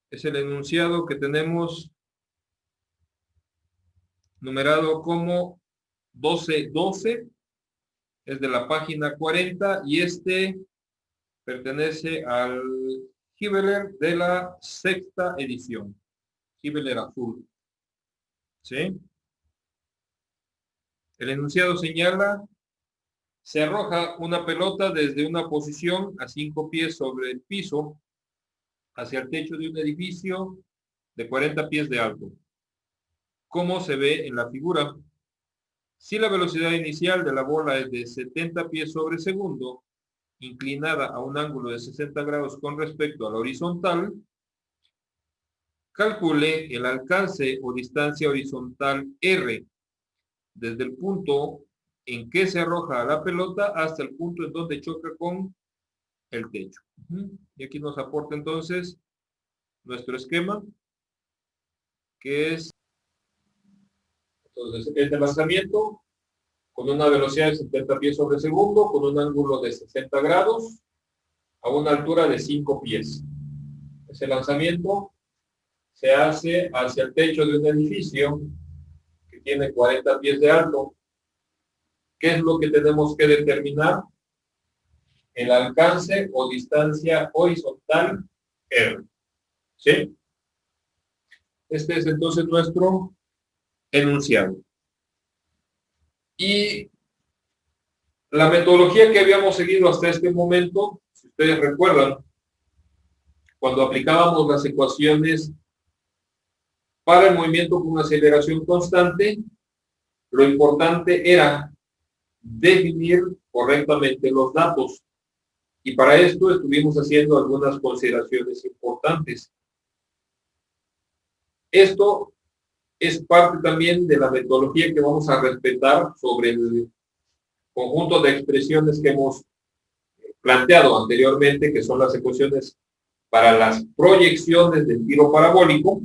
Es el enunciado que tenemos numerado como 1212, es de la página 40 y este pertenece al Gibeler de la sexta edición, Gibeler azul. ¿Sí? El enunciado señala: se arroja una pelota desde una posición a 5 pies sobre el piso hacia el techo de un edificio de 40 pies de alto, como se ve en la figura. Si la velocidad inicial de la bola es de 70 pies sobre segundo, inclinada a un ángulo de 60 grados con respecto a la horizontal, calcule el alcance o distancia horizontal R, desde el punto en que se arroja la pelota hasta el punto en donde choca con el techo. Y aquí nos aporta entonces nuestro esquema, que es entonces el de lanzamiento con una velocidad de 70 pies sobre segundo, con un ángulo de 60 grados, a una altura de 5 pies. Ese lanzamiento se hace hacia el techo de un edificio que tiene 40 pies de alto. ¿Qué es lo que tenemos que determinar? El alcance o distancia horizontal R. ¿Sí? Este es entonces nuestro enunciado. Y la metodología que habíamos seguido hasta este momento, si ustedes recuerdan, cuando aplicábamos las ecuaciones para el movimiento con aceleración constante, lo importante era definir correctamente los datos. Y para esto estuvimos haciendo algunas consideraciones importantes. Esto es parte también de la metodología que vamos a respetar sobre el conjunto de expresiones que hemos planteado anteriormente, que son las ecuaciones para las proyecciones del giro parabólico,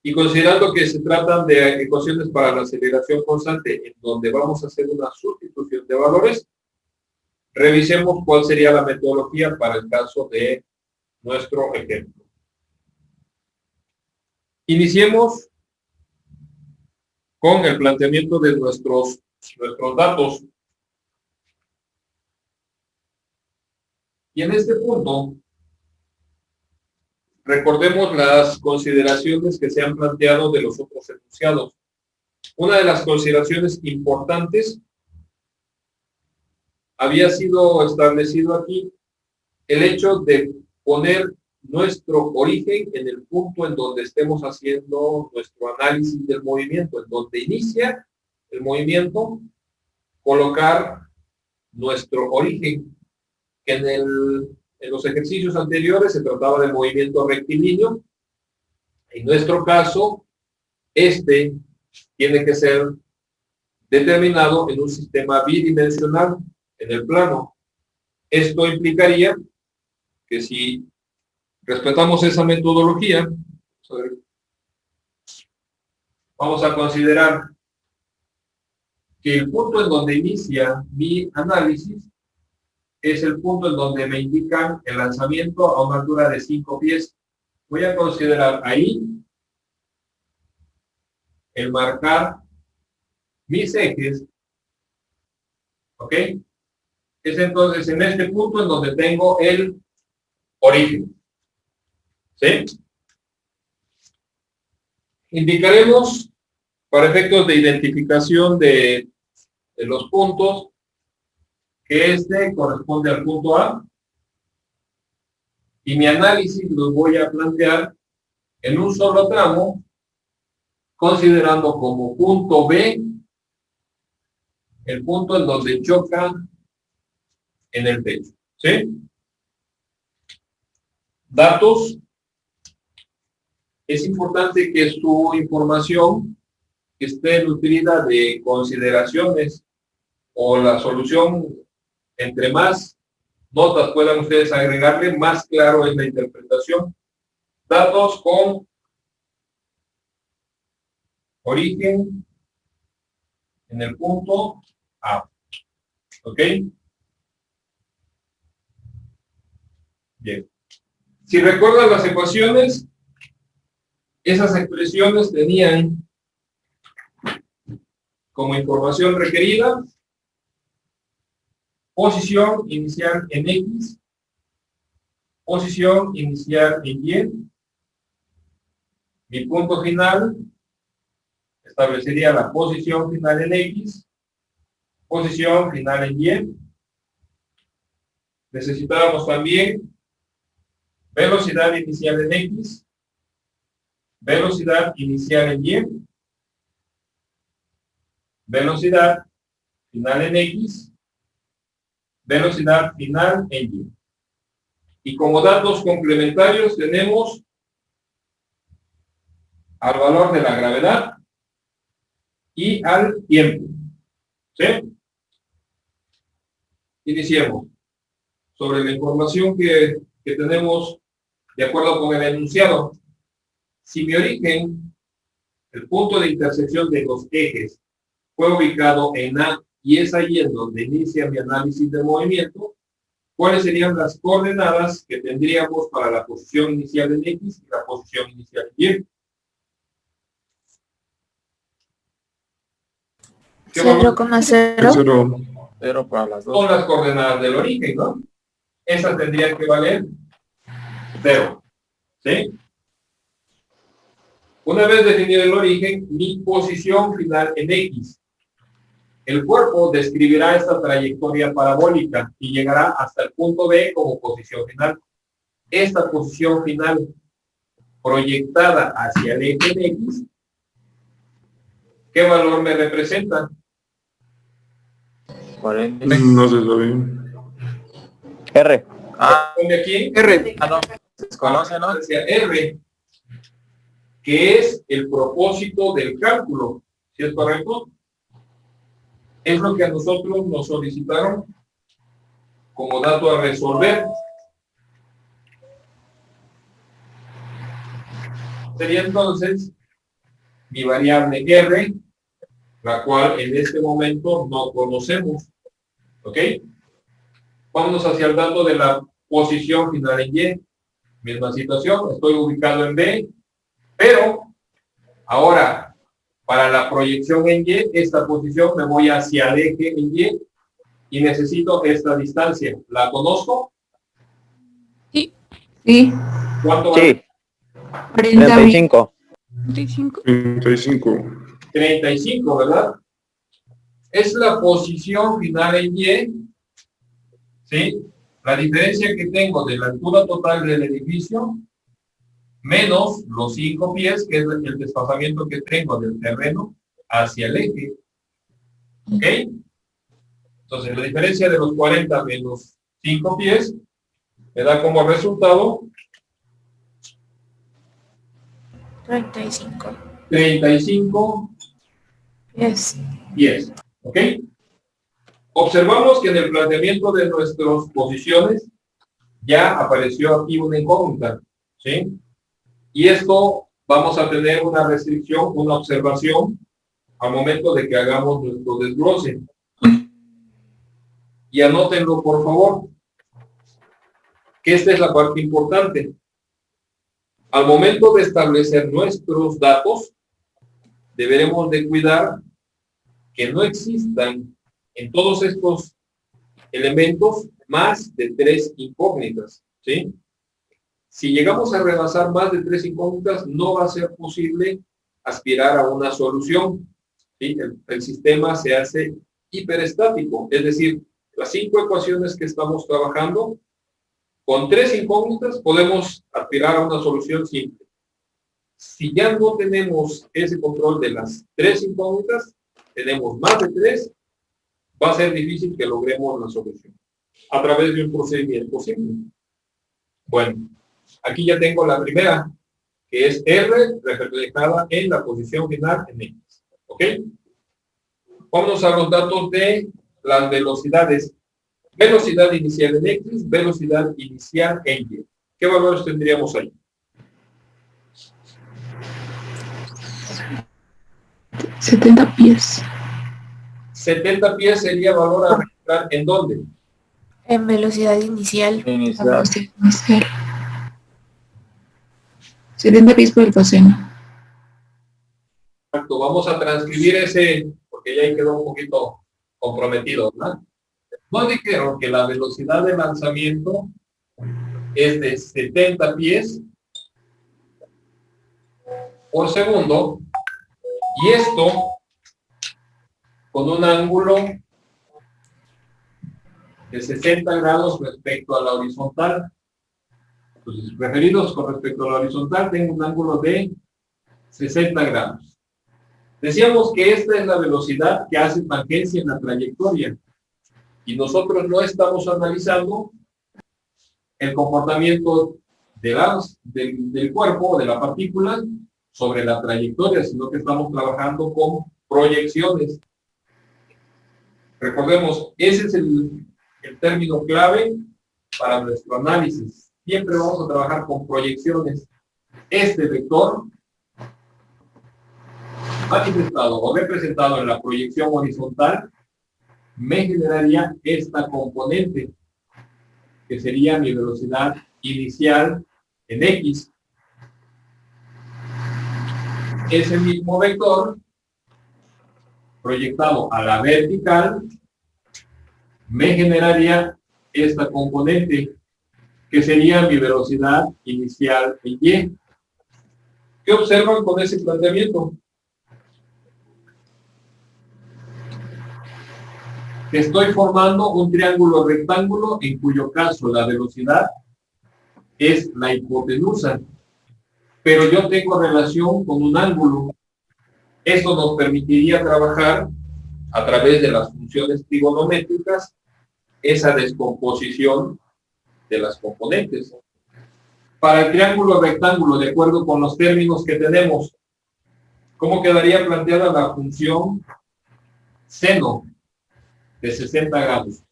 y considerando que se tratan de ecuaciones para la aceleración constante, en donde vamos a hacer una sustitución de valores, revisemos cuál sería la metodología para el caso de nuestro ejemplo. Iniciemos con el planteamiento de nuestros datos. Y en este punto, recordemos las consideraciones que se han planteado de los otros enunciados. Una de las consideraciones importantes había sido establecido aquí el hecho de poner nuestro origen en el punto en donde estemos haciendo nuestro análisis del movimiento, en donde inicia el movimiento, colocar nuestro origen, que en los ejercicios anteriores se trataba de movimiento rectilíneo. En nuestro caso, este tiene que ser determinado en un sistema bidimensional en el plano. Esto implicaría que si respetamos esa metodología, vamos a considerar que el punto en donde inicia mi análisis es el punto en donde me indican el lanzamiento a una altura de 5 pies. Voy a considerar ahí el marcar mis ejes, ¿ok? Es entonces en este punto en donde tengo el origen, ¿sí? Indicaremos, para efectos de identificación de los puntos, que este corresponde al punto A, y mi análisis lo voy a plantear en un solo tramo, considerando como punto B el punto en donde choca en el techo, ¿sí? Datos. Es importante que su información esté nutrida de consideraciones, o la solución, entre más notas puedan ustedes agregarle, más claro es la interpretación. Datos con origen en el punto A. ¿Ok? Bien. Si recuerdan las ecuaciones, esas expresiones tenían como información requerida posición inicial en X, posición inicial en Y. Mi punto final establecería la posición final en X, posición final en Y. Necesitábamos también velocidad inicial en X, velocidad inicial en Y, velocidad final en X, velocidad final en Y. Y como datos complementarios tenemos al valor de la gravedad y al tiempo. ¿Sí? Iniciemos. Sobre la información que tenemos de acuerdo con el enunciado. Si mi origen, el punto de intersección de los ejes, fue ubicado en A y es ahí en donde inicia mi análisis de movimiento, ¿cuáles serían las coordenadas que tendríamos para la posición inicial en X y la posición inicial en Y? 0,0. 0 para las dos. Son las coordenadas del origen, ¿no? Esas tendrían que valer 0. ¿Sí? Una vez definido el origen, mi posición final en X. El cuerpo describirá esta trayectoria parabólica y llegará hasta el punto B como posición final. Esta posición final proyectada hacia el eje en X, ¿qué valor me representa? 40. No se sabe. R. Ah, Pone aquí R. no. Se desconoce, ¿no? hacia R, que es el propósito del cálculo. ¿Sí es correcto? Es lo que a nosotros nos solicitaron como dato a resolver. Sería entonces mi variable R, la cual en este momento no conocemos. ¿Ok? Vámonos hacia el dato de la posición final en Y. Misma situación, estoy ubicado en B, pero ahora, para la proyección en Y, esta posición me voy hacia el eje en Y y necesito esta distancia. ¿La conozco? Sí. ¿Cuánto Sí. 35. 35. 35, ¿verdad? Es la posición final en Y, ¿sí? La diferencia que tengo de la altura total del edificio menos los 5 pies, que es el desplazamiento que tengo del terreno hacia el eje. ¿Ok? Entonces, la diferencia de los 40 menos 5 pies me da como resultado 35. 35 Yes. pies. ¿Ok? Observamos que en el planteamiento de nuestras posiciones ya apareció aquí una incógnita. ¿Sí? Y esto vamos a tener una restricción, una observación al momento de que hagamos nuestro desglose. Y anótenlo, por favor, que esta es la parte importante. Al momento de establecer nuestros datos, deberemos de cuidar que no existan en todos estos elementos más de 3 incógnitas, ¿sí? Si llegamos a rebasar más de 3 incógnitas, no va a ser posible aspirar a una solución, ¿sí? El sistema se hace hiperestático, es decir, las 5 ecuaciones que estamos trabajando, con 3 incógnitas podemos aspirar a una solución simple. Si ya no tenemos ese control de las 3 incógnitas, tenemos más de 3, va a ser difícil que logremos la solución a través de un procedimiento simple. Bueno, aquí ya tengo la primera, que es R reflejada en la posición final en X. ¿Ok? Vámonos a los datos de las velocidades. Velocidad inicial en X, velocidad inicial en Y. ¿Qué valores tendríamos ahí? 70 pies. 70 pies sería valor a registrar, ¿en dónde? En velocidad inicial. Inicial. Inicial. 70 pies por el coseno. Exacto, vamos a transcribir ese, porque ya ahí quedó un poquito comprometido, ¿verdad? Nos dijeron que la velocidad de lanzamiento es de 70 pies por segundo, y esto con un ángulo de 60 grados respecto a la horizontal. Entonces, referidos con respecto a la horizontal, tengo un ángulo de 60 grados. Decíamos que esta es la velocidad que hace tangencia en la trayectoria, y nosotros no estamos analizando el comportamiento del cuerpo, de la partícula, sobre la trayectoria, sino que estamos trabajando con proyecciones. Recordemos, ese es el término clave para nuestro análisis. Siempre vamos a trabajar con proyecciones. Este vector manifestado o representado en la proyección horizontal me generaría esta componente, que sería mi velocidad inicial en X. Ese mismo vector proyectado a la vertical me generaría esta componente, que sería mi velocidad inicial en Y. ¿Qué observan con ese planteamiento? Que estoy formando un triángulo rectángulo en cuyo caso la velocidad es la hipotenusa, pero yo tengo relación con un ángulo. Esto nos permitiría trabajar a través de las funciones trigonométricas esa descomposición de las componentes. Para el triángulo rectángulo, de acuerdo con los términos que tenemos, ¿cómo quedaría planteada la función seno de 60 grados?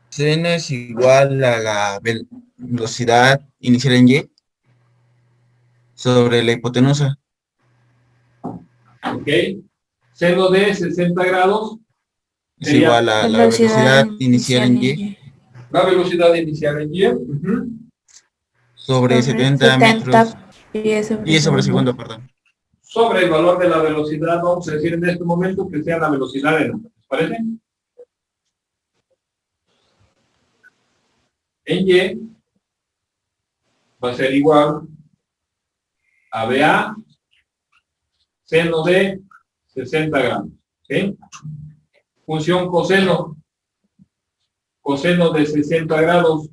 Seno es igual a la velocidad inicial en Y sobre la hipotenusa. ¿Ok? Seno de 60 grados Es igual a la velocidad inicial en Y la velocidad inicial en Y sobre 70 metros pies sobre segundo, perdón. sobre el valor de la velocidad. Vamos a decir en este momento que sea la velocidad en, ¿les parece? En Y va a ser igual a BA seno de 60 grados. ¿Sí? Función coseno. Coseno de 60 grados.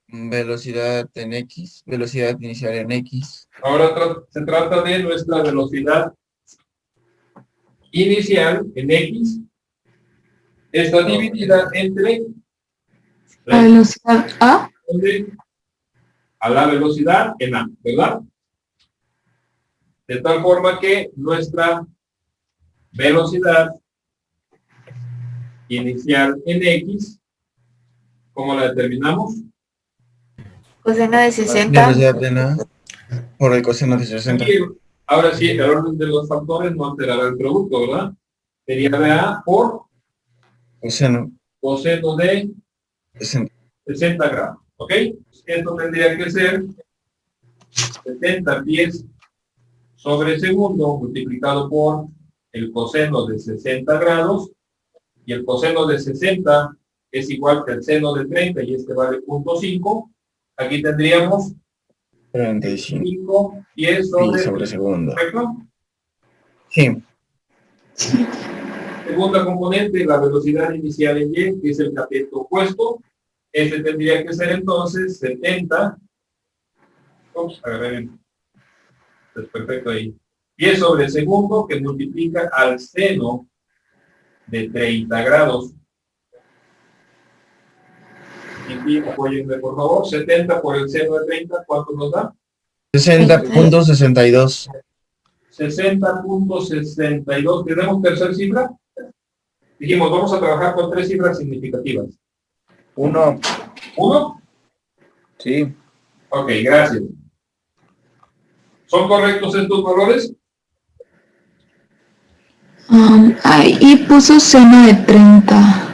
Velocidad en X, velocidad inicial en X. Ahora se trata de nuestra velocidad inicial en X. Está dividida entre la velocidad A a la velocidad en A, ¿verdad? De tal forma que nuestra velocidad inicial en X, ¿cómo la determinamos? coseno de 60. Velocidad en A por el coseno de 60. Y ahora sí, el orden de los factores no alterará el producto, ¿verdad? Sería BA por Coseno de 60 grados, ¿ok? Esto tendría que ser 70 pies sobre segundo multiplicado por el coseno de 60 grados, y el coseno de 60 es igual que el seno de 30, y este vale 0.5. Aquí tendríamos 35 pies sobre segundo. ¿Correcto? Sí. Segunda componente, la velocidad inicial en Y, que es el cateto opuesto. Este tendría que ser entonces 70. Ups, agarré bien. Pues perfecto ahí. 10 sobre segundo, que multiplica al seno de 30 grados. Y apóyenme, por favor. 70 por el seno de 30, ¿cuánto nos da? 60.62. 60.62. ¿Tenemos tercera cifra? Dijimos, vamos a trabajar con 3 cifras significativas. 1. ¿1? Sí. Ok, gracias. ¿Son correctos estos valores? Ahí puso seno de 30.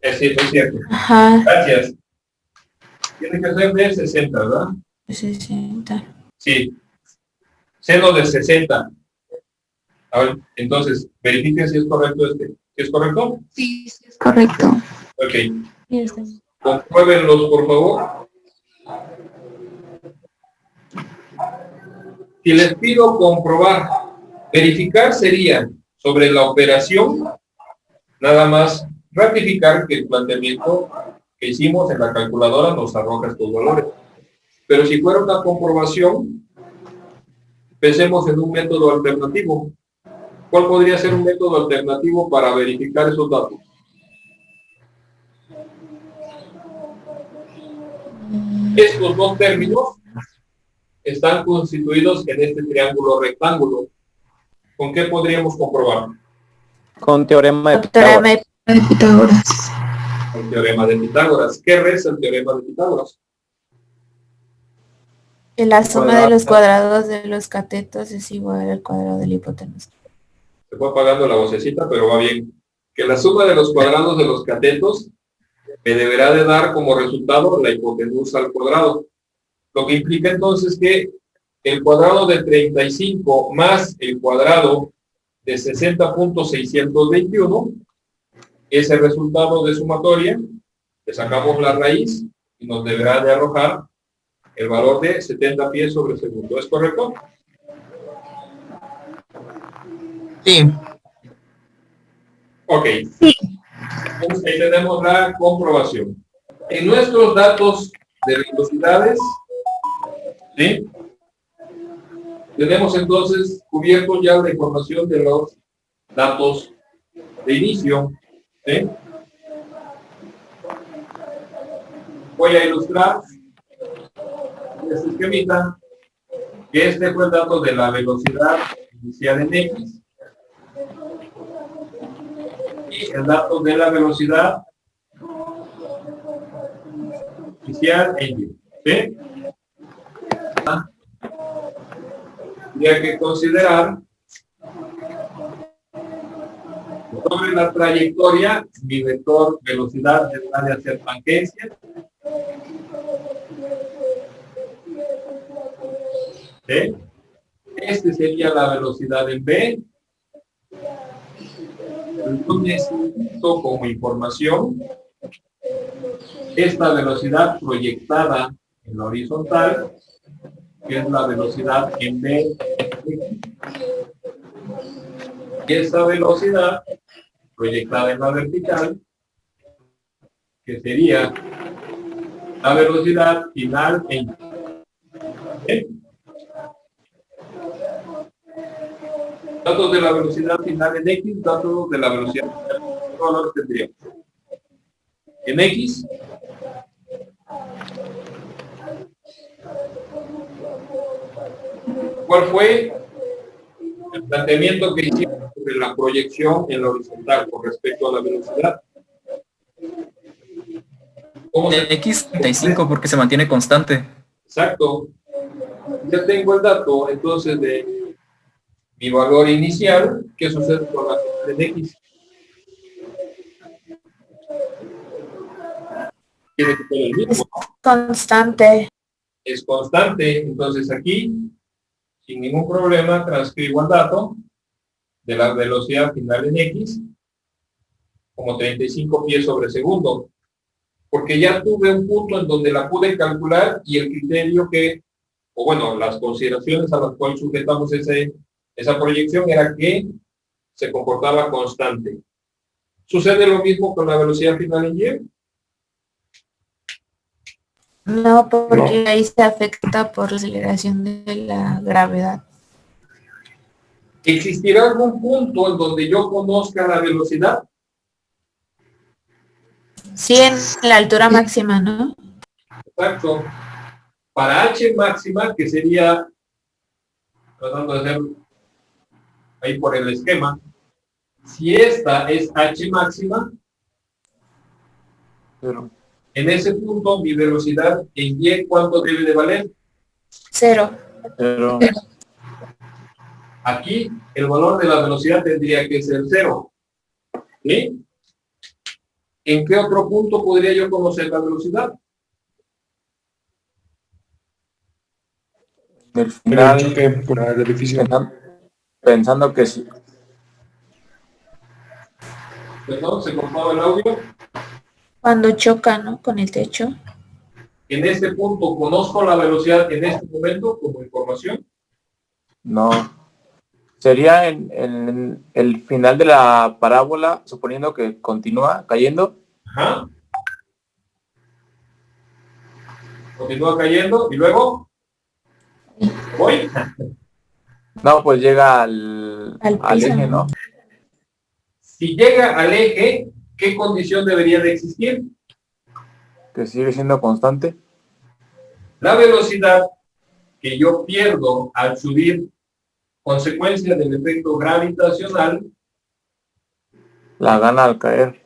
Es cierto, es cierto. Ajá. Gracias. Tiene que ser de 60, ¿verdad? 60. Sí. Seno de 60. A ver, entonces, verifiquen si es correcto este. ¿Sí es correcto? Sí, sí, es correcto. Ok. Compruébenlos, por favor. Si les pido comprobar, verificar sería sobre la operación, nada más ratificar que el planteamiento que hicimos en la calculadora nos arroja estos valores. Pero si fuera una comprobación, pensemos en un método alternativo. ¿Cuál podría ser un método alternativo para verificar esos datos? Estos dos términos están constituidos en este triángulo rectángulo. ¿Con qué podríamos comprobar? Con teorema de Teorema Pitágoras. de Pitágoras. El teorema de Pitágoras. ¿Qué reza el teorema de Pitágoras? Que la suma de los cuadrados de los catetos es igual al cuadrado de la hipotenusa. Se fue apagando la vocecita, pero va bien. Que la suma de los cuadrados de los catetos me deberá de dar como resultado la hipotenusa al cuadrado. Lo que implica entonces que el cuadrado de 35 más el cuadrado de 60.621 es el resultado de sumatoria. Le sacamos la raíz y nos deberá de arrojar el valor de 70 pies sobre segundo. ¿Es correcto? Sí. Ok. Entonces, ahí tenemos la comprobación. En nuestros datos de velocidades, ¿sí? Tenemos entonces cubierto ya la información de los datos de inicio, ¿sí? Voy a ilustrar este esquemita, que este fue el dato de la velocidad inicial en X y el dato de la velocidad inicial en Y, ¿sí? Habría que considerar sobre la trayectoria, mi vector velocidad deberá de hacer tangencia. ¿Sí? Este sería la velocidad en B. Yo necesito como información esta velocidad proyectada en la horizontal, que es la velocidad en B. Y esa velocidad proyectada en la vertical, que sería la velocidad final en Y. ¿Sí? Datos de la velocidad final en X, datos de la velocidad final. ¿Qué valor tendríamos? En X, ¿cuál fue el planteamiento que hicimos sobre la proyección en la horizontal con respecto a la velocidad? ¿Cómo se... X 35 porque se mantiene constante. Exacto. Ya tengo el dato entonces de mi valor inicial. ¿Qué sucede con la final en X? Tiene que ser el mismo, ¿no? Constante. Es constante. Entonces aquí, sin ningún problema, transcribo el dato de la velocidad final en X como 35 pies sobre segundo. Porque ya tuve un punto en donde la pude calcular y el criterio que, o bueno, las consideraciones a las cuales sujetamos esa proyección era que se comportaba constante. ¿Sucede lo mismo con la velocidad final en Y? No, porque ahí se afecta por la aceleración de la gravedad. ¿Existirá algún punto en donde yo conozca la velocidad? Sí, en la altura máxima, ¿no? Exacto. Para H máxima, que sería, tratando de hacer ahí por el esquema, si esta es H máxima, Pero en ese punto mi velocidad en Y, ¿cuánto debe de valer? 0. Aquí el valor de la velocidad tendría que ser 0. ¿Sí? ¿En qué otro punto podría yo conocer la velocidad? Del Pero el final, choque con el edificio. pensando que sí. Perdón, se cortaba el audio. Cuando choca, ¿no? Con el techo. En este punto, ¿conozco la velocidad en este momento como información? No. Sería en el final de la parábola, suponiendo que continúa cayendo. Ajá. Continúa cayendo y luego voy. No, pues llega al piso, eje, ¿no? Si llega al eje, ¿qué condición debería de existir? Que sigue siendo constante. La velocidad que yo pierdo al subir, consecuencia del efecto gravitacional, La gana al caer.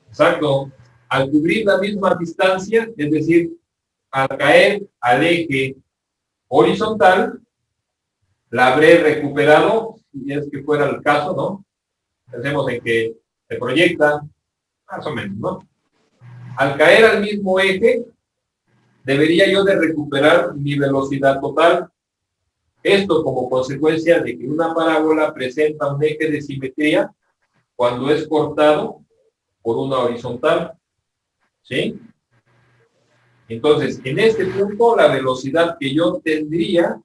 exacto, al cubrir la misma distancia, es decir, al caer al eje horizontal, la habré recuperado, si es que fuera el caso, ¿no? Pensemos en que se proyecta, más o menos, ¿no? Al caer al mismo eje, debería yo de recuperar mi velocidad total. Esto como consecuencia de que una parábola presenta un eje de simetría cuando es cortado por una horizontal, ¿sí? Entonces, en este punto, la velocidad que yo tendría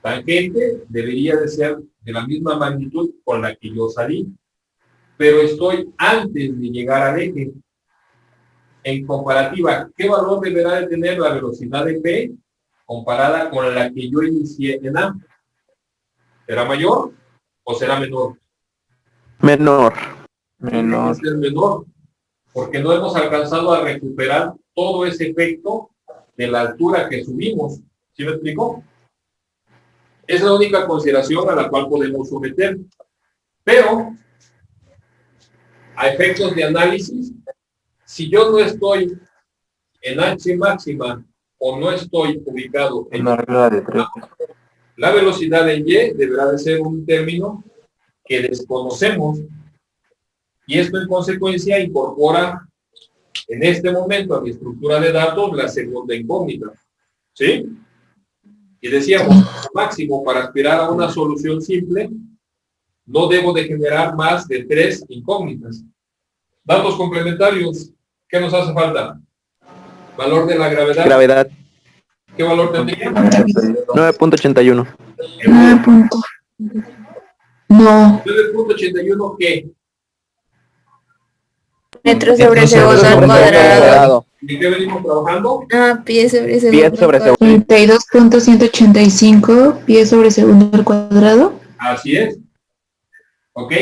tangente debería de ser de la misma magnitud con la que yo salí, pero estoy antes de llegar al eje. En comparativa, ¿qué valor deberá de tener la velocidad de P comparada con la que yo inicié en A? ¿Será mayor o será menor? Menor. Tiene que ser menor, porque no hemos alcanzado a recuperar todo ese efecto de la altura que subimos. ¿Sí me explico? Es la única consideración a la cual podemos someter. Pero, a efectos de análisis, si yo no estoy en H máxima o no estoy ubicado en Una regla de 3. la velocidad en Y, deberá de ser un término que desconocemos, y esto en consecuencia incorpora en este momento a mi estructura de datos la segunda incógnita. ¿Sí? Y decíamos, máximo para aspirar a una solución simple, no debo de generar más de 3 incógnitas. Datos complementarios, ¿qué nos hace falta? Valor de la gravedad. Gravedad. ¿Qué valor tendría? 9.81. 9.81, ¿qué? Metros sobre Metros sobre segundo al segundo cuadrado. ¿Y qué venimos trabajando? Pies sobre Pies segundo. sobre al segundo. 32.185 pies sobre segundo al cuadrado. Así es. ¿Ok?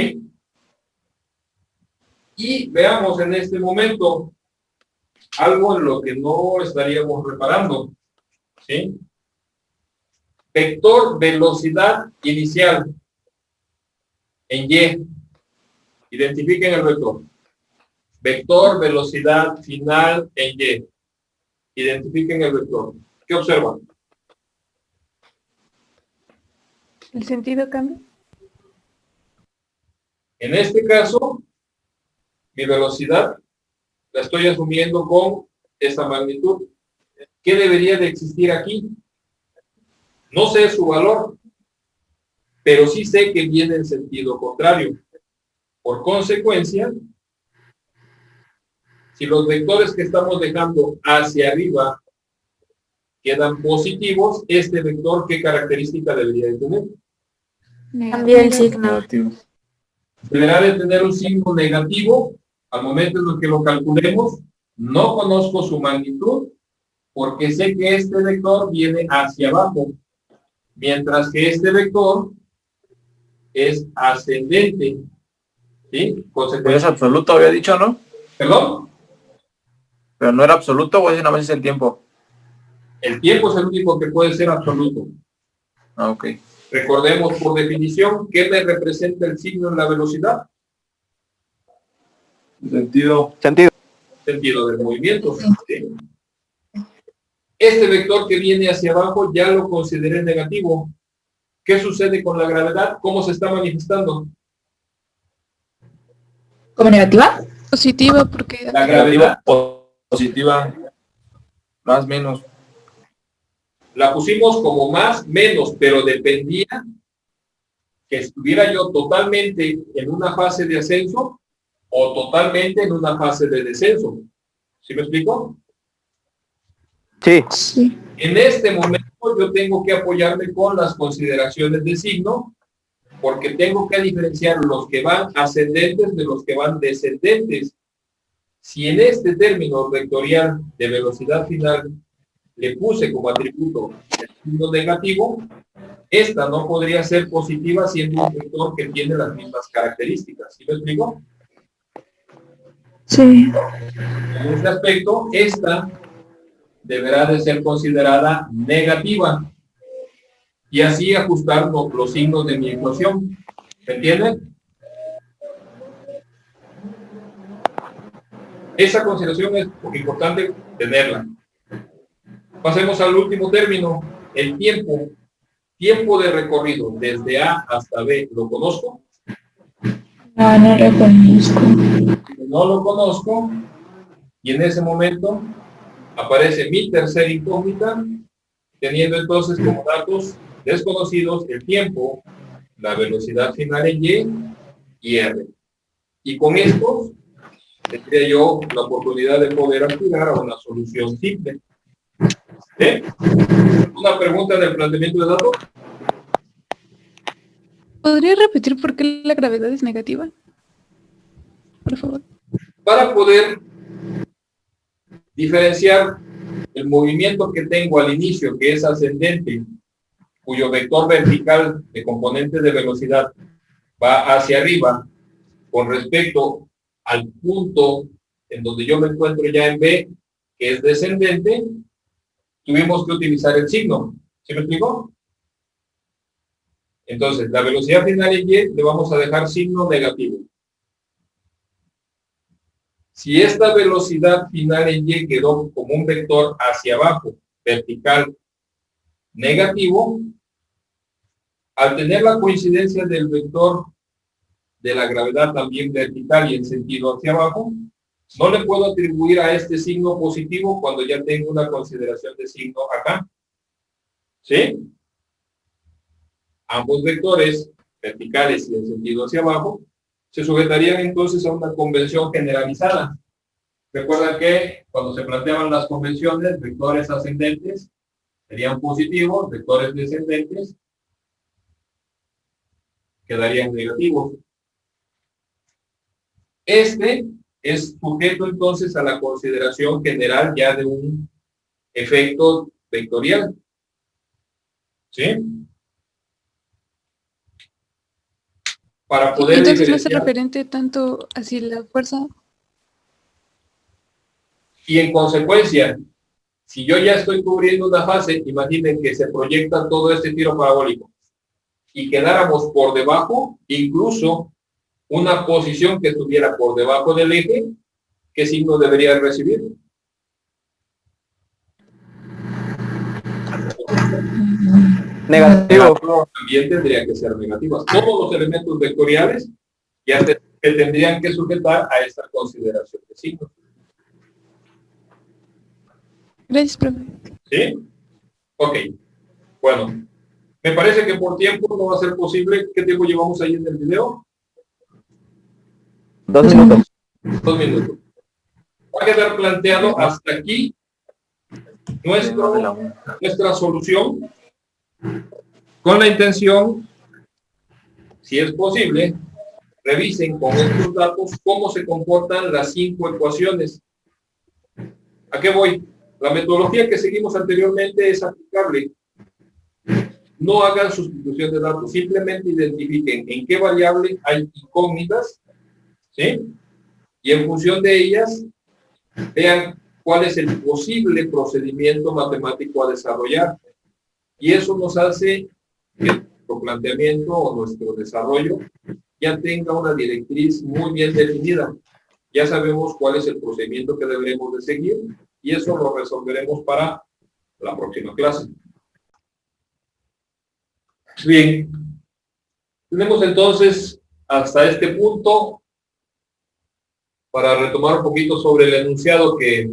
Y veamos en este momento algo en lo que no estaríamos reparando. ¿Sí? Vector velocidad inicial en Y. Identifiquen el vector. Vector velocidad final en Y. Identifiquen el vector. ¿Qué observan? ¿El sentido cambia? En este caso, mi velocidad la estoy asumiendo con esta magnitud. ¿Qué debería de existir aquí? No sé su valor, pero sí sé que viene en sentido contrario. Por consecuencia, si los vectores que estamos dejando hacia arriba quedan positivos, este vector, ¿qué característica debería de tener? Cambia el signo. Deberá de tener un signo negativo al momento en el que lo calculemos. No conozco su magnitud porque sé que este vector viene hacia abajo, mientras que este vector es ascendente. ¿Sí? Pues es absoluto, había dicho, ¿no? ¿Perdón? Pero no era absoluto, o ese nada más es el tiempo. El tiempo es el único que puede ser absoluto. Ah, ok. Recordemos por definición, ¿qué me representa el signo en la velocidad? Sentido. Sentido del movimiento. ¿Sí? Este vector que viene hacia abajo ya lo consideré negativo. ¿Qué sucede con la gravedad? ¿Cómo se está manifestando? ¿Como negativa? Positiva, porque La gravedad Positiva. Más menos. La pusimos como más, menos, pero dependía que estuviera yo totalmente en una fase de ascenso o totalmente en una fase de descenso. ¿Sí me explico? Sí. Sí. En este momento yo tengo que apoyarme con las consideraciones de signo, porque tengo que diferenciar los que van ascendentes de los que van descendentes. Si en este término vectorial de velocidad final le puse como atributo el signo negativo, esta no podría ser positiva siendo un vector que tiene las mismas características. ¿Sí me explico? Sí. En este aspecto, esta deberá de ser considerada negativa y así ajustar los signos de mi ecuación. ¿Me entienden? Esa consideración es importante tenerla. Pasemos al último término, el tiempo. Tiempo de recorrido desde A hasta B. ¿Lo conozco? No, no reconozco. No lo conozco. Y en ese momento aparece mi tercera incógnita, teniendo entonces como datos desconocidos el tiempo, la velocidad final en y R. Y con estos tendría yo la oportunidad de poder aspirar a una solución simple. ¿Eh? ¿Una pregunta del planteamiento de datos? ¿Podría repetir por qué la gravedad es negativa? Por favor. Para poder diferenciar el movimiento que tengo al inicio, que es ascendente, cuyo vector vertical de componente de velocidad va hacia arriba, con respecto al punto en donde yo me encuentro ya en B, que es descendente, tuvimos que utilizar el signo. ¿Sí me explico? Entonces, la velocidad final en Y le vamos a dejar signo negativo. Si esta velocidad final en Y quedó como un vector hacia abajo, vertical, negativo, al tener la coincidencia del vector de la gravedad también vertical y en sentido hacia abajo, no le puedo atribuir a este signo positivo cuando ya tengo una consideración de signo acá. ¿Sí? Ambos vectores, verticales y en sentido hacia abajo, se sujetarían entonces a una convención generalizada. Recuerdan que cuando se planteaban las convenciones, vectores ascendentes serían positivos, vectores descendentes quedarían negativos. Este es sujeto entonces a la consideración general ya de un efecto vectorial. ¿Sí? Para poder Entonces no hace diferenciar. referente tanto hacia la fuerza. Y en consecuencia, si yo ya estoy cubriendo una fase, imaginen que se proyecta todo este tiro parabólico y quedáramos por debajo, incluso una posición que estuviera por debajo del eje, ¿qué signo debería recibir? Negativo. También tendría que ser negativas. Todos los elementos vectoriales ya se tendrían que sujetar a esta consideración de signos. Gracias, profe. ¿Sí? Ok. Bueno, me parece que por tiempo no va a ser posible. ¿Qué tiempo llevamos ahí en el video? 2 minutos. 2 minutos. Va a quedar planteado hasta aquí nuestra solución, con la intención, si es posible, revisen con estos datos cómo se comportan las 5 ecuaciones. ¿A qué voy? La metodología que seguimos anteriormente es aplicable. No hagan sustitución de datos, simplemente identifiquen en qué variable hay incógnitas, ¿sí? Y en función de ellas, vean cuál es el posible procedimiento matemático a desarrollar. Y eso nos hace que nuestro planteamiento o nuestro desarrollo ya tenga una directriz muy bien definida. Ya sabemos cuál es el procedimiento que deberemos de seguir y eso lo resolveremos para la próxima clase. Bien, tenemos entonces hasta este punto para retomar un poquito sobre el enunciado que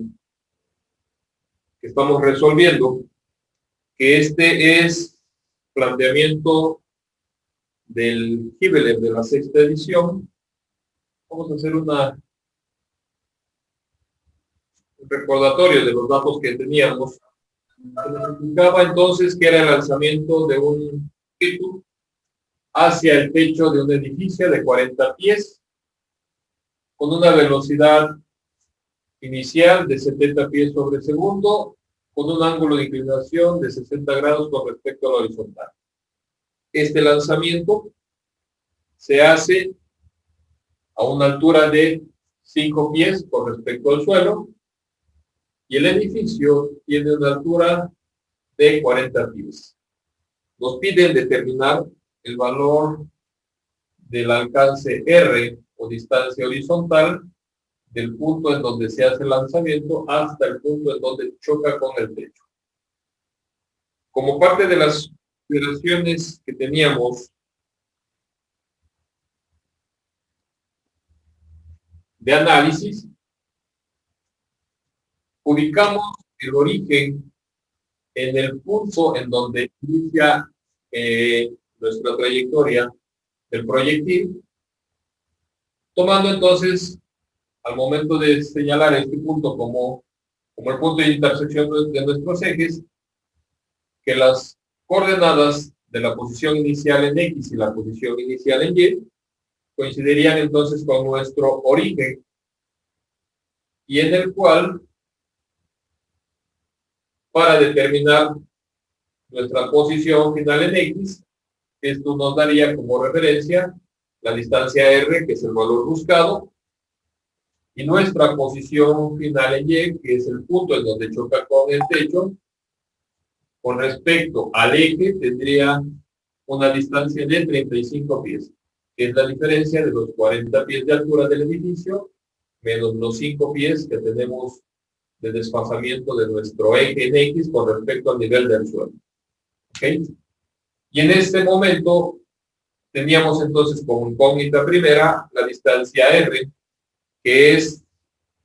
estamos resolviendo, que este es planteamiento del Hibbeler de la sexta edición. Vamos a hacer un recordatorio de los datos que teníamos. Se nos indicaba entonces que era el lanzamiento de un objeto hacia el techo de un edificio de 40 pies, con una velocidad inicial de 70 pies sobre segundo, con un ángulo de inclinación de 60 grados con respecto a la horizontal. Este lanzamiento se hace a una altura de 5 pies con respecto al suelo, y el edificio tiene una altura de 40 pies. Nos piden determinar el valor del alcance R o distancia horizontal del punto en donde se hace el lanzamiento hasta el punto en donde choca con el techo. Como parte de las operaciones que teníamos de análisis, ubicamos el origen en el punto en donde inicia nuestra trayectoria del proyectil, tomando entonces, al momento de señalar este punto como el punto de intersección de nuestros ejes, que las coordenadas de la posición inicial en X y la posición inicial en Y coincidirían entonces con nuestro origen, y en el cual, para determinar nuestra posición final en X, esto nos daría como referencia la distancia R, que es el valor buscado, y nuestra posición final en Y, que es el punto en donde choca con el techo. Con respecto al eje, tendría una distancia de 35 pies, que es la diferencia de los 40 pies de altura del edificio, menos los 5 pies que tenemos de desfasamiento de nuestro eje en X con respecto al nivel del suelo. ¿Okay? Y en este momento teníamos entonces como incógnita primera la distancia R, que es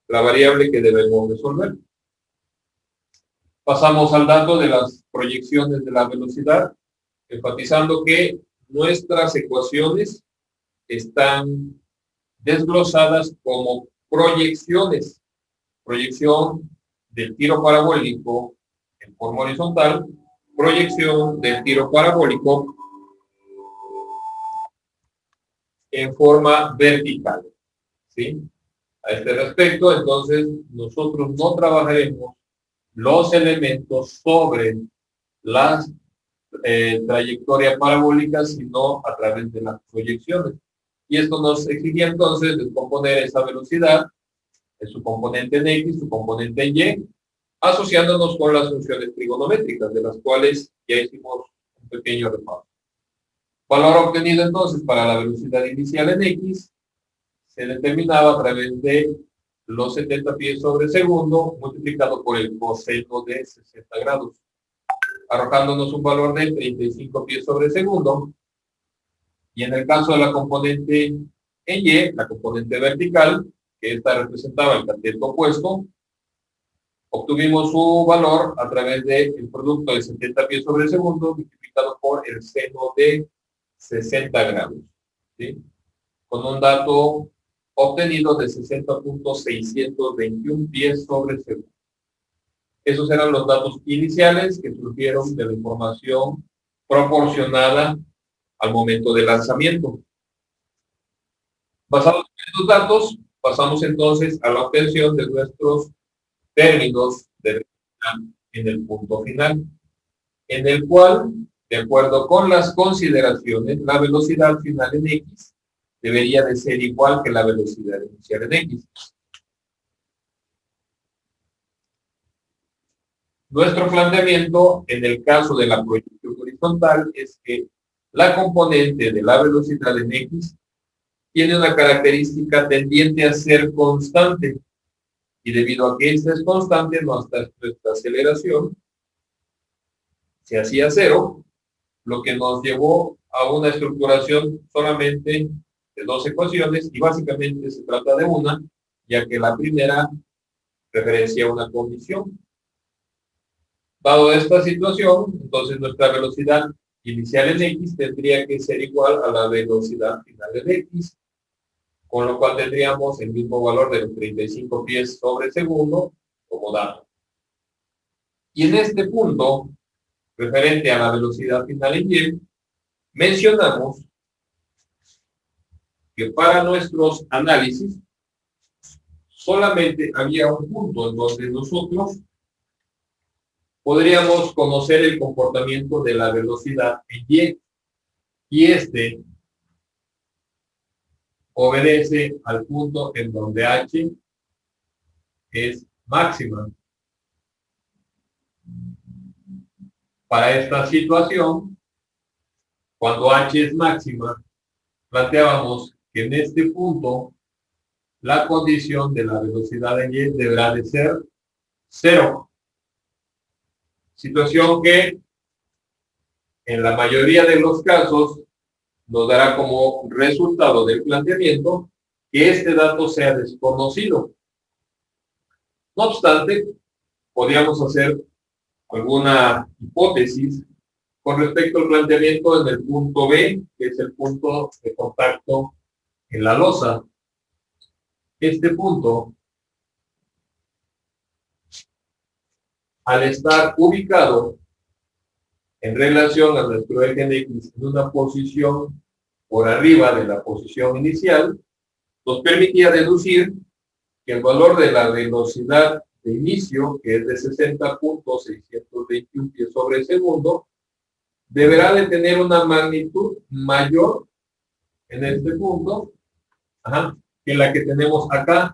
la variable que debemos resolver. Pasamos al dato de las proyecciones de la velocidad, enfatizando que nuestras ecuaciones están desglosadas como proyecciones. Proyección del tiro parabólico en forma horizontal, proyección del tiro parabólico en forma vertical. ¿Sí? A este respecto, entonces, nosotros no trabajaremos los elementos sobre las trayectorias parabólicas, sino a través de las proyecciones. Y esto nos exigía entonces descomponer esa velocidad en su componente en X, su componente en Y, asociándonos con las funciones trigonométricas, de las cuales ya hicimos un pequeño repaso. Valor obtenido entonces para la velocidad inicial en X se determinaba a través de los 70 pies sobre segundo multiplicado por el coseno de 60 grados, arrojándonos un valor de 35 pies sobre segundo. Y en el caso de la componente en Y, la componente vertical, que esta representaba el cateto opuesto, obtuvimos su valor a través del producto de 70 pies sobre segundo multiplicado por el seno de 60 grados, ¿sí? Con un dato obtenido de 60.621 pies sobre segundo. Esos eran los datos iniciales que surgieron de la información proporcionada al momento del lanzamiento. Basados en estos datos, pasamos entonces a la obtención de nuestros términos de en el punto final, en el cual, de acuerdo con las consideraciones, la velocidad final en X debería de ser igual que la velocidad inicial en X. Nuestro planteamiento en el caso de la proyección horizontal es que la componente de la velocidad en X tiene una característica tendiente a ser constante, y debido a que esta es constante, nuestra aceleración se hacía cero, lo que nos llevó a una estructuración solamente de dos ecuaciones, y básicamente se trata de una, ya que la primera referencia a una condición. Dado esta situación, entonces nuestra velocidad inicial en X tendría que ser igual a la velocidad final en X, con lo cual tendríamos el mismo valor de los 35 pies sobre segundo como dato. Y en este punto, referente a la velocidad final en Y, mencionamos que para nuestros análisis solamente había un punto en donde nosotros podríamos conocer el comportamiento de la velocidad en y este obedece al punto en donde h es máxima. Para esta situación, cuando h es máxima, planteábamos que en este punto la condición de la velocidad en y deberá de ser 0. Situación que en la mayoría de los casos nos dará como resultado del planteamiento que este dato sea desconocido. No obstante, podríamos hacer alguna hipótesis con respecto al planteamiento en el punto B, que es el punto de contacto en la losa. Este punto, al estar ubicado en relación a nuestro eje en X en una posición por arriba de la posición inicial, nos permitía deducir que el valor de la velocidad de inicio, que es de 60.621 pies sobre segundo, deberá de tener una magnitud mayor en este punto que la que tenemos acá,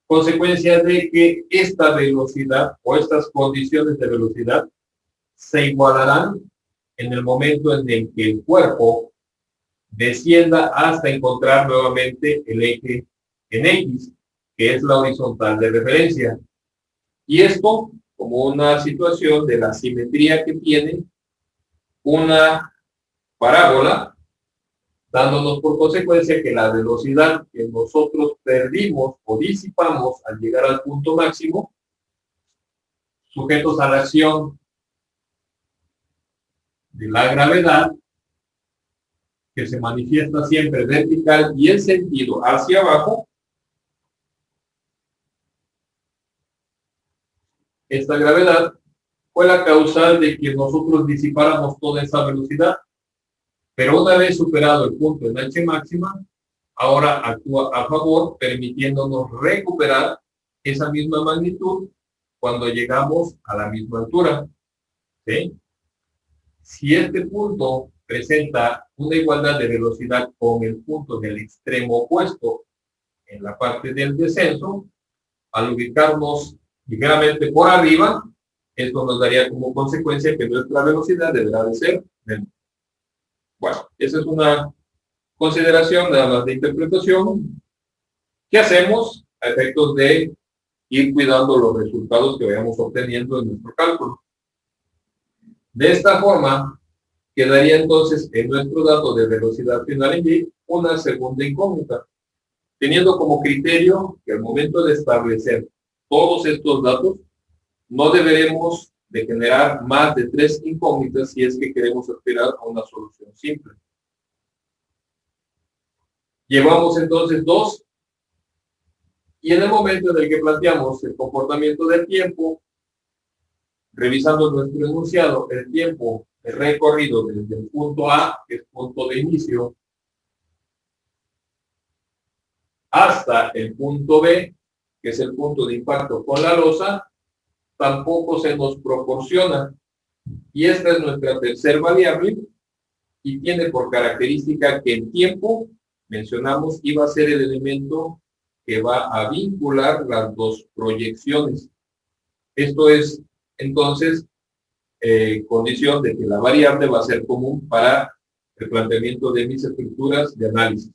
consecuencia de que esta velocidad o estas condiciones de velocidad se igualarán en el momento en el que el cuerpo descienda hasta encontrar nuevamente el eje en X, que es la horizontal de referencia. Y esto como una situación de la simetría que tiene una parábola, dándonos por consecuencia que la velocidad que nosotros perdimos o disipamos al llegar al punto máximo, sujetos a la acción de la gravedad, que se manifiesta siempre vertical y en sentido hacia abajo, esta gravedad fue la causal de que nosotros disipáramos toda esa velocidad. Pero una vez superado el punto en h máxima, ahora actúa a favor, permitiéndonos recuperar esa misma magnitud cuando llegamos a la misma altura. ¿Sí? Si este punto presenta una igualdad de velocidad con el punto del extremo opuesto en la parte del descenso, al ubicarnos ligeramente por arriba, esto nos daría como consecuencia que nuestra velocidad deberá de ser menor. Bueno, esa es una consideración nada más de interpretación. ¿Qué hacemos a efectos de ir cuidando los resultados que vayamos obteniendo en nuestro cálculo? De esta forma, quedaría entonces en nuestro dato de velocidad final en Y una segunda incógnita, teniendo como criterio que al momento de establecer todos estos datos, no deberemos de generar más de 3 incógnitas si es que queremos aspirar a una solución simple. Llevamos entonces 2, y en el momento en el que planteamos el comportamiento del tiempo, revisando nuestro enunciado, el tiempo de recorrido desde el punto A, que es punto de inicio, hasta el punto B, que es el punto de impacto con la losa, tampoco se nos proporciona. Y esta es nuestra tercera variable y tiene por característica que el tiempo, mencionamos, iba a ser el elemento que va a vincular las dos proyecciones. Esto es, entonces, condición de que la variable va a ser común para el planteamiento de mis estructuras de análisis.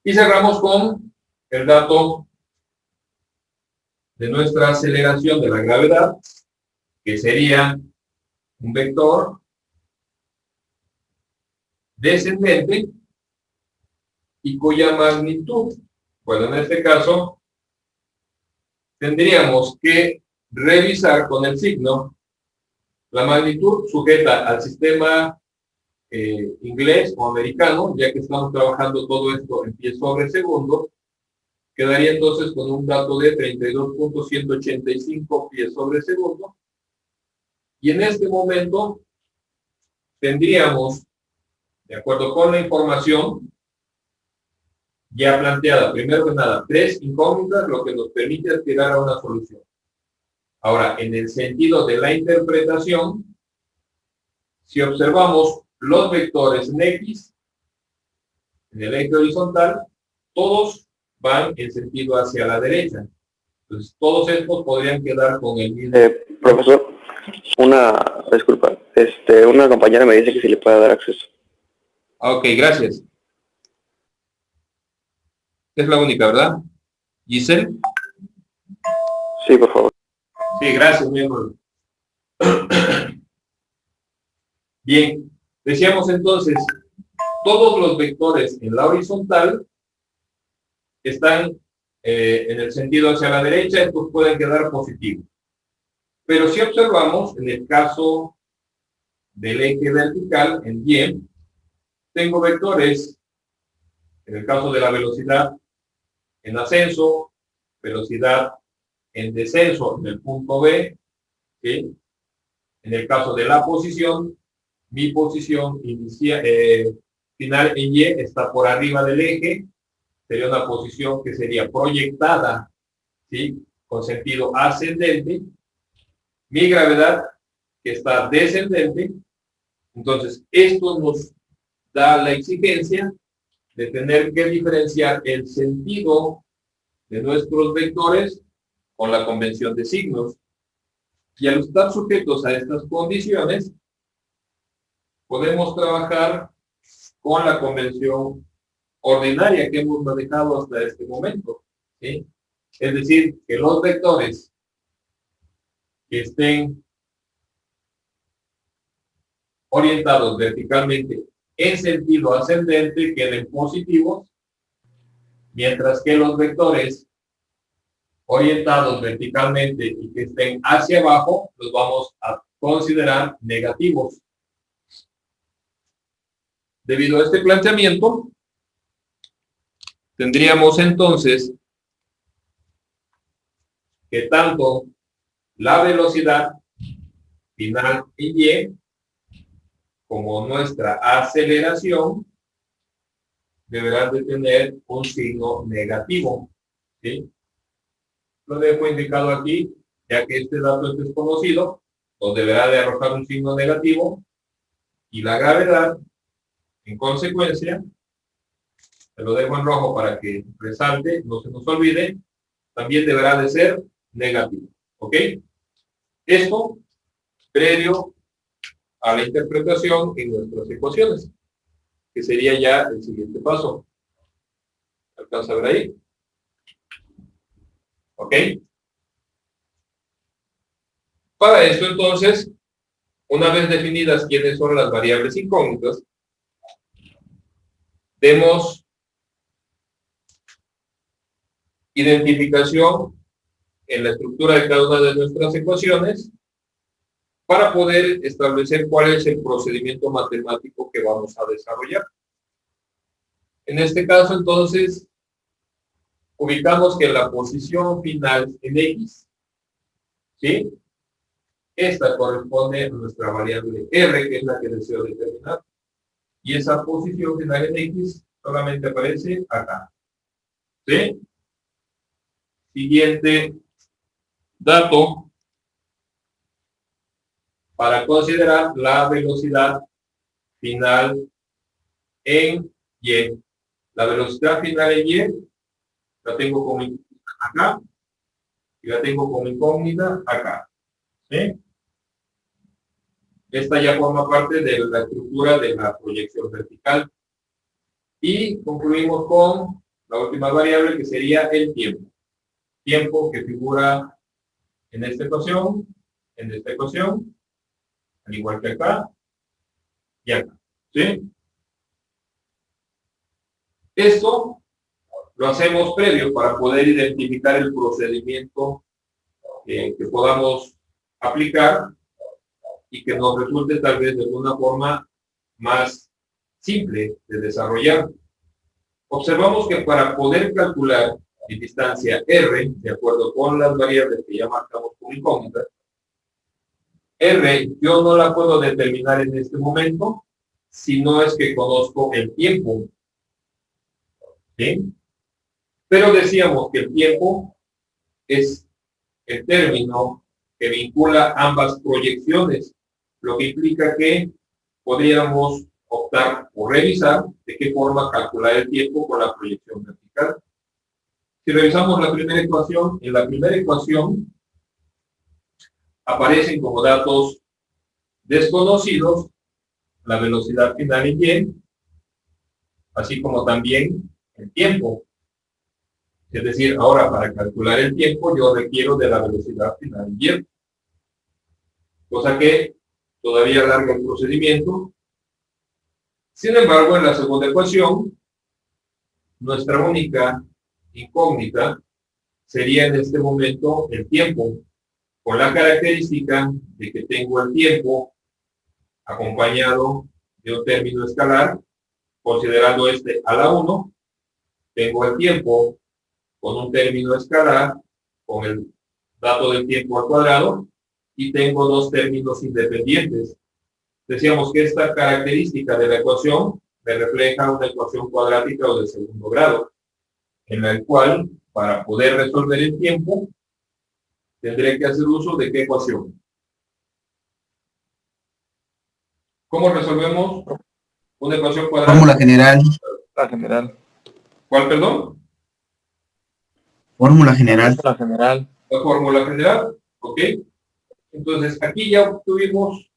Y cerramos con el dato de nuestra aceleración de la gravedad, que sería un vector descendente y cuya magnitud, bueno, en este caso, tendríamos que revisar con el signo La magnitud sujeta al sistema inglés o americano, ya que estamos trabajando todo esto en pies sobre segundo, quedaría entonces con un dato de 32.185 pies sobre segundo. Y en este momento tendríamos, de acuerdo con la información ya planteada, primero que nada, 3 incógnitas, lo que nos permite aspirar a una solución. Ahora, en el sentido de la interpretación, si observamos los vectores en X, en el eje horizontal, todos van en sentido hacia la derecha. Entonces, todos estos podrían quedar con el mismo... Profesor, disculpa, una compañera me dice que si le puede dar acceso. Ok, gracias. Es la única, ¿verdad? Giselle. Sí, por favor. Sí, gracias, miembro. Bien, decíamos entonces, todos los vectores en la horizontal están en el sentido hacia la derecha, estos pueden quedar positivos. Pero si observamos, en el caso del eje vertical, en Y, tengo vectores, en el caso de la velocidad en ascenso, velocidad en descenso en el punto B, ¿sí? En el caso de la posición, mi posición final en Y está por arriba del eje, sería una posición que sería proyectada, ¿sí? Con sentido ascendente. Mi gravedad, que está descendente. Entonces, esto nos da la exigencia de tener que diferenciar el sentido de nuestros vectores con la convención de signos. Y al estar sujetos a estas condiciones, podemos trabajar con la convención ordinaria que hemos manejado hasta este momento, ¿sí? Es decir, que los vectores que estén orientados verticalmente en sentido ascendente queden positivos, mientras que los vectores orientados verticalmente y que estén hacia abajo los vamos a considerar negativos. Debido a este planteamiento, tendríamos entonces que tanto la velocidad final en Y como nuestra aceleración deberán de tener un signo negativo, ¿sí? Lo dejo indicado aquí, ya que este dato es desconocido, nos deberá de arrojar un signo negativo y la gravedad, en consecuencia, se lo dejo en rojo para que resalte, no se nos olvide, también deberá de ser negativo, ¿ok? Esto previo a la interpretación en nuestras ecuaciones, que sería ya el siguiente paso. ¿Alcanza a ver ahí? ¿Ok? Para esto, entonces, una vez definidas quiénes son las variables incógnitas, demos identificación en la estructura de cada una de nuestras ecuaciones para poder establecer cuál es el procedimiento matemático que vamos a desarrollar. En este caso, entonces, ubicamos que la posición final en X, ¿sí? Esta corresponde a nuestra variable R, que es la que deseo determinar. Y esa posición final en X solamente aparece acá, ¿sí? Siguiente dato para considerar la velocidad final en Y. La velocidad final en Y la tengo como incógnita acá y la tengo como incógnita acá, ¿sí? Esta ya forma parte de la estructura de la proyección vertical. Y concluimos con la última variable, que sería el tiempo. Tiempo que figura en esta ecuación, al igual que acá y acá, ¿sí? Esto lo hacemos previo para poder identificar el procedimiento que podamos aplicar y que nos resulte tal vez de alguna forma más simple de desarrollar. Observamos que para poder calcular en distancia R, de acuerdo con las variables que ya marcamos como incógnitas, R yo no la puedo determinar en este momento si no es que conozco el tiempo. ¿Sí? Pero decíamos que el tiempo es el término que vincula ambas proyecciones, lo que implica que podríamos optar por revisar de qué forma calcular el tiempo con la proyección vertical. Si revisamos la primera ecuación, en la primera ecuación aparecen como datos desconocidos la velocidad final en y, así como también el tiempo. Es decir, ahora para calcular el tiempo yo requiero de la velocidad final en y. Cosa que todavía alarga el procedimiento. Sin embargo, en la segunda ecuación, nuestra única incógnita sería en este momento el tiempo, con la característica de que tengo el tiempo acompañado de un término escalar, considerando este a la 1, tengo el tiempo con un término escalar, con el dato del tiempo al cuadrado, y tengo dos términos independientes. Decíamos que esta característica de la ecuación me refleja una ecuación cuadrática o de segundo grado, en la cual, para poder resolver el tiempo, tendré que hacer uso de qué ecuación. ¿Cómo resolvemos una ecuación cuadrática? Fórmula general. La general. ¿Cuál, perdón? Fórmula general. La general. La fórmula general, ¿ok? Entonces, aquí ya obtuvimos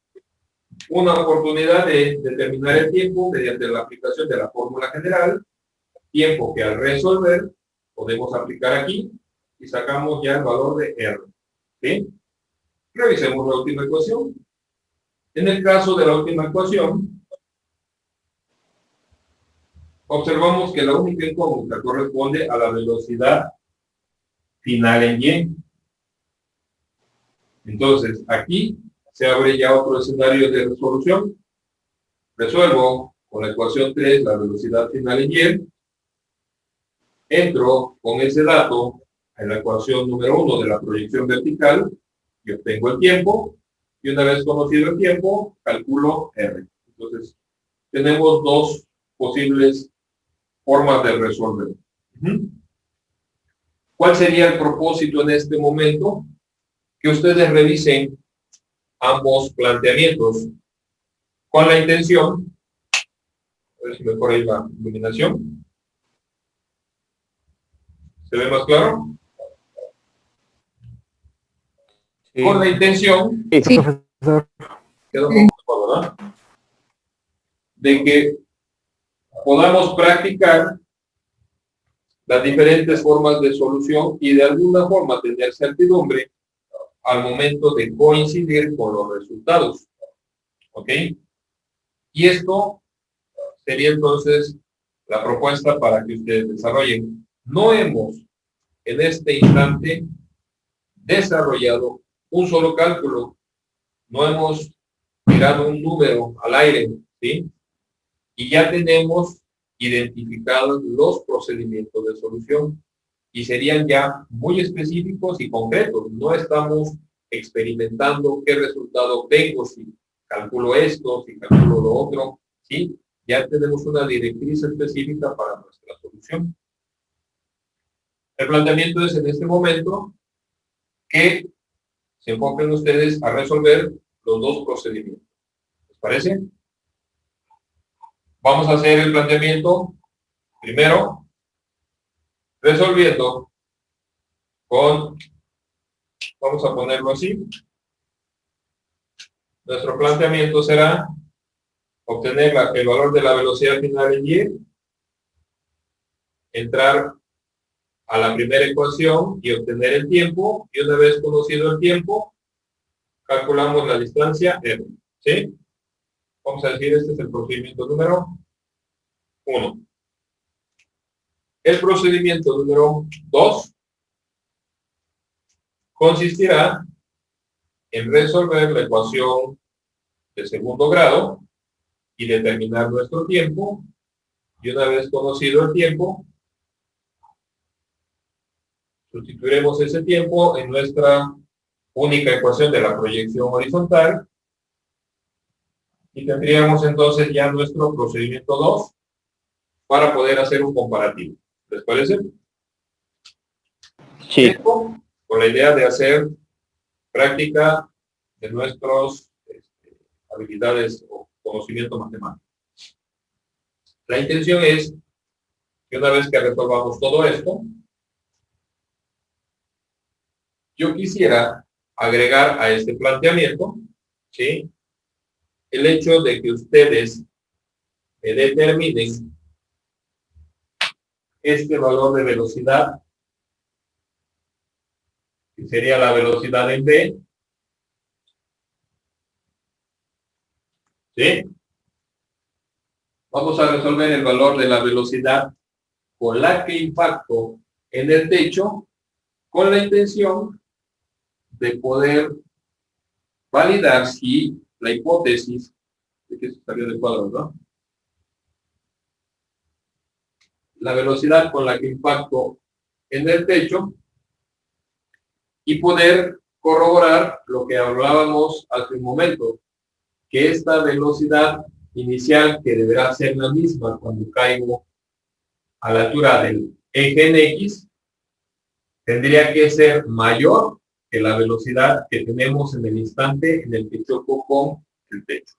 una oportunidad de determinar el tiempo mediante la aplicación de la fórmula general, tiempo que al resolver podemos aplicar aquí y sacamos ya el valor de R. ¿Sí? Revisemos la última ecuación. En el caso de la última ecuación, observamos que la única incógnita corresponde a la velocidad final en y. Entonces, aquí se abre ya otro escenario de resolución. Resuelvo con la ecuación 3 la velocidad final en y. Entro con ese dato en la ecuación número 1 de la proyección vertical y obtengo el tiempo. Y una vez conocido el tiempo, calculo R. Entonces, tenemos dos posibles formas de resolver. ¿Cuál sería el propósito en este momento? Que ustedes revisen ambos planteamientos con la intención, a ver si mejora ahí la iluminación. ¿Se ve más claro? Sí. Con la intención, Sí. quedó un poco, ¿verdad? De que podamos practicar las diferentes formas de solución y de alguna forma tener certidumbre al momento de coincidir con los resultados. ¿Ok? Y esto sería entonces la propuesta para que ustedes desarrollen. No hemos en este instante desarrollado un solo cálculo. No hemos tirado un número al aire, ¿sí? Y ya tenemos identificados los procedimientos de solución y serían ya muy específicos y concretos. No estamos experimentando qué resultado obtengo si calculo esto, si calculo lo otro, ¿sí? Ya tenemos una directriz específica para nuestra solución. El planteamiento es en este momento que se enfoquen ustedes a resolver los dos procedimientos. ¿Les parece? Vamos a hacer el planteamiento primero resolviendo con, vamos a ponerlo así, nuestro planteamiento será obtener el valor de la velocidad final en y, entrar a la primera ecuación y obtener el tiempo, y una vez conocido el tiempo, calculamos la distancia R, ¿sí? Vamos a decir, este es el procedimiento número 1. El procedimiento número 2 consistirá en resolver la ecuación de segundo grado y determinar nuestro tiempo. Y una vez conocido el tiempo, sustituiremos ese tiempo en nuestra única ecuación de la proyección horizontal y tendríamos entonces ya nuestro procedimiento 2 para poder hacer un comparativo. ¿Les parece? Sí. Con la idea de hacer práctica de nuestras habilidades o conocimiento matemático. La intención es que una vez que resolvamos todo esto, yo quisiera agregar a este planteamiento, ¿sí?, el hecho de que ustedes determinen este valor de velocidad, que sería la velocidad en V, ¿sí? Vamos a resolver el valor de la velocidad con la que impacto en el techo, con la intención de poder validar si la hipótesis de que se salió del cuadro, ¿no? La velocidad con la que impacto en el techo y poder corroborar lo que hablábamos hace un momento, que esta velocidad inicial, que deberá ser la misma cuando caigo a la altura del eje en X, tendría que ser mayor que la velocidad que tenemos en el instante en el que choco con el techo.